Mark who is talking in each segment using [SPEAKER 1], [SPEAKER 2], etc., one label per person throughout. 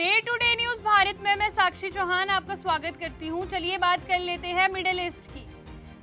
[SPEAKER 1] Day to Day News Bharat में मैं साक्षी चौहान आपका स्वागत करती हूं। चलिए बात कर लेते हैं मिडिल ईस्ट की।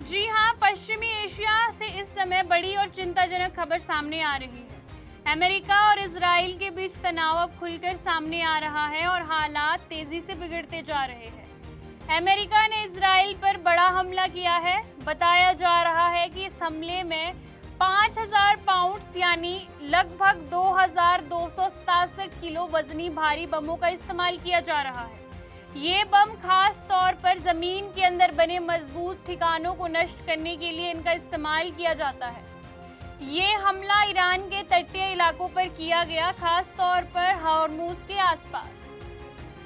[SPEAKER 1] जी हां, पश्चिमी एशिया से इस समय बड़ी और चिंताजनक खबर सामने आ रही है। अमेरिका और इजराइल के बीच तनाव अब खुलकर सामने आ रहा है और हालात तेजी से बिगड़ते जा रहे हैं। अमेरिका ने इजराइल पर बड़ा हमला किया है। बताया जा रहा है कि इस हमले में 5000 पाउंड्स यानी लगभग 2267 किलो वजनी भारी बमों का इस्तेमाल किया जा रहा है। ये बम खास तौर पर जमीन के अंदर बने मजबूत ठिकानों को नष्ट करने के लिए इनका इस्तेमाल किया जाता है। ये हमला ईरान के तटीय इलाकों पर किया गया, खास तौर पर हॉर्मुज के आसपास।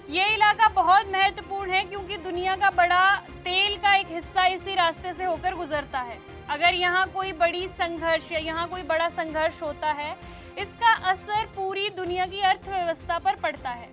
[SPEAKER 1] ये इलाका बहुत महत्वपूर्ण है क्योंकि दुनिया का बड़ा तेल का एक हिस्सा इसी रास्ते से होकर गुजरता है। अगर यहाँ कोई बड़ी संघर्ष या यहाँ कोई बड़ा संघर्ष होता है, इसका असर पूरी दुनिया की अर्थव्यवस्था पर पड़ता है।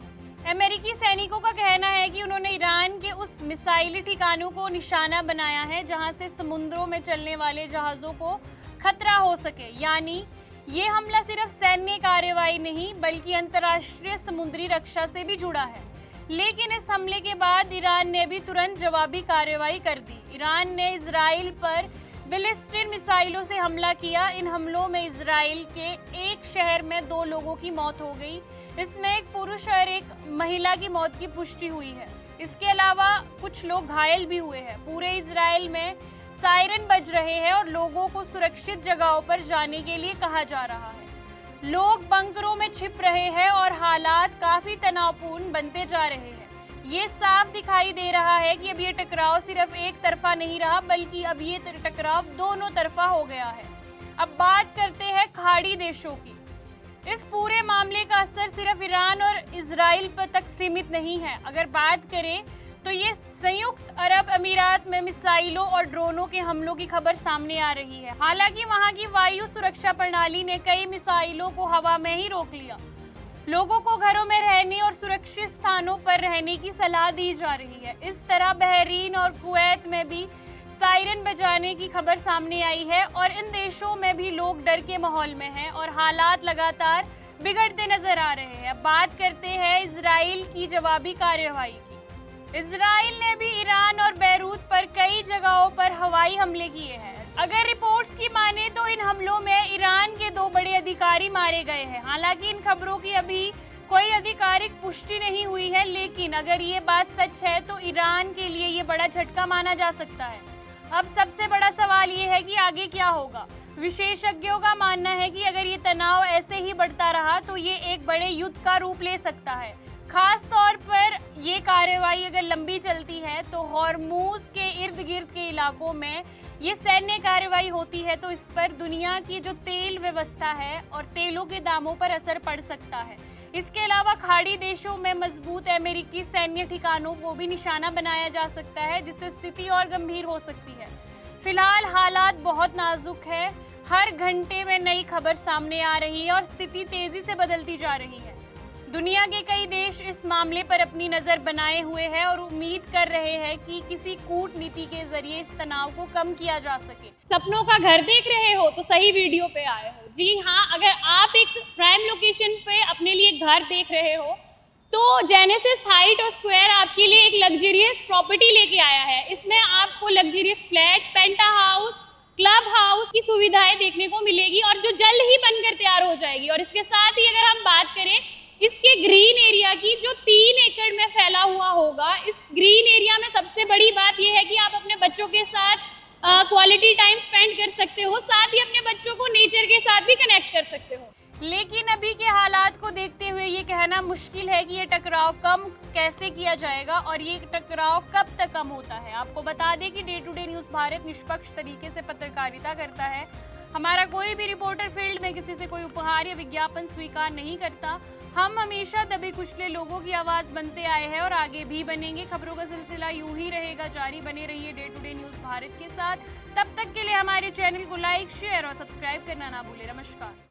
[SPEAKER 1] अमेरिकी सैनिकों का कहना है कि उन्होंने ईरान के उस मिसाइली ठिकानों को निशाना बनाया है जहाँ से समुद्रों में चलने वाले जहाज़ों को खतरा हो सके। यानी ये हमला सिर्फ सैन्य कार्रवाई नहीं बल्कि अंतर्राष्ट्रीय समुद्री रक्षा से भी जुड़ा है। लेकिन इस हमले के बाद ईरान ने भी तुरंत जवाबी कार्रवाई कर दी। ईरान ने इजराइल पर बैलिस्टिक मिसाइलों से हमला किया। इन हमलों में इजराइल के एक शहर में 2 लोगों की मौत हो गई। इसमें एक पुरुष और एक महिला की मौत की पुष्टि हुई है। इसके अलावा कुछ लोग घायल भी हुए हैं। पूरे इजराइल में सायरन बज रहे हैं और लोगों को सुरक्षित जगहों पर जाने के लिए कहा जा रहा है। लोग बंकरों में छिप रहे हैं और हालात काफी तनावपूर्ण बनते जा रहे हैं। ये साफ दिखाई दे रहा है कि अब ये टकराव सिर्फ एक तरफा नहीं रहा बल्कि अब ये टकराव दोनों तरफा हो गया है। अब बात करते हैं खाड़ी देशों की। इस पूरे मामले का असर सिर्फ ईरान और इजराइल पर तक सीमित नहीं है। अगर बात करें तो ये संयुक्त अरब अमीरात में मिसाइलों और ड्रोनों के हमलों की खबर सामने आ रही है। हालांकि वहां की वायु सुरक्षा प्रणाली ने कई मिसाइलों को हवा में ही रोक लिया। लोगों को घरों में रहने और सुरक्षित स्थानों पर रहने की सलाह दी जा रही है। इस तरह बहरीन और कुवैत में भी सायरन बजाने की खबर सामने आई है और इन देशों में भी लोग डर के माहौल में हैं और हालात लगातार बिगड़ते नजर आ रहे हैं। अब बात करते हैं इजराइल की जवाबी कार्रवाई की। इजराइल ने भी ईरान और बैरूत पर कई जगहों पर हवाई हमले किए हैं। अगर रिपोर्ट्स की माने तो इन हमलों में ईरान के 2 बड़े अधिकारी मारे गए हैं। हालांकि इन खबरों की अभी कोई आधिकारिक पुष्टि नहीं हुई है, लेकिन अगर ये बात सच है तो ईरान के लिए ये बड़ा झटका माना जा सकता है। अब सबसे बड़ा सवाल ये है कि आगे क्या होगा। विशेषज्ञों का मानना है कि अगर ये तनाव ऐसे ही बढ़ता रहा तो ये एक बड़े युद्ध का रूप ले सकता है। खास तौर पर ये कार्रवाई अगर लंबी चलती है तो हॉर्मुज के इर्द गिर्द के इलाकों में ये सैन्य कार्रवाई होती है तो इस पर दुनिया की जो तेल व्यवस्था है और तेलों के दामों पर असर पड़ सकता है। इसके अलावा खाड़ी देशों में मजबूत अमेरिकी सैन्य ठिकानों को भी निशाना बनाया जा सकता है, जिससे स्थिति और गंभीर हो सकती है। फिलहाल हालात बहुत नाजुक है। हर घंटे में नई खबर सामने आ रही है और स्थिति तेजी से बदलती जा रही है। दुनिया के कई देश इस मामले पर अपनी नजर बनाए हुए हैं और उम्मीद कर रहे हैं कि किसी कूटनीति के जरिए इस तनाव को कम किया जा सके। सपनों का घर देख रहे हो तो सही वीडियो पे आए हो। जी हाँ, अगर आप एक प्राइम लोकेशन पे अपने लिए घर देख रहे हो तो जेनेसिस हाइट और स्क्वायर आपके लिए एक लग्जरियस प्रॉपर्टी लेके आया है। इसमें आपको लग्जरियस फ्लैट, पेंटा हाउस, क्लब हाउस की सुविधाएं देखने को मिलेगी और जो जल्द ही बनकर तैयार हो जाएगी। और इसके साथ ही अगर हम बात करें इसके ग्रीन एरिया की, जो 3 एकड़ में फैला हुआ होगा, इस ग्रीन एरिया में सबसे बड़ी बात यह है कि आप अपने बच्चों के साथ क्वालिटी टाइम स्पेंड कर सकते हो, साथ ही अपने बच्चों को नेचर के साथ भी कनेक्ट कर सकते हो। लेकिन अभी के हालात को देखते हुए ये कहना मुश्किल है कि ये टकराव कम कैसे किया जाएगा और ये टकराव कब तक कम होता है। आपको बता दें कि Day to Day News Bharat निष्पक्ष तरीके से पत्रकारिता करता है। हमारा कोई भी रिपोर्टर फील्ड में किसी से कोई उपहार या विज्ञापन स्वीकार नहीं करता। हम हमेशा दबे कुचले लोगों की आवाज़ बनते आए हैं और आगे भी बनेंगे। खबरों का सिलसिला यूं ही रहेगा जारी। बने रहिए Day to Day News Bharat के साथ। तब तक के लिए हमारे चैनल को लाइक, शेयर और सब्सक्राइब करना ना भूलें। नमस्कार।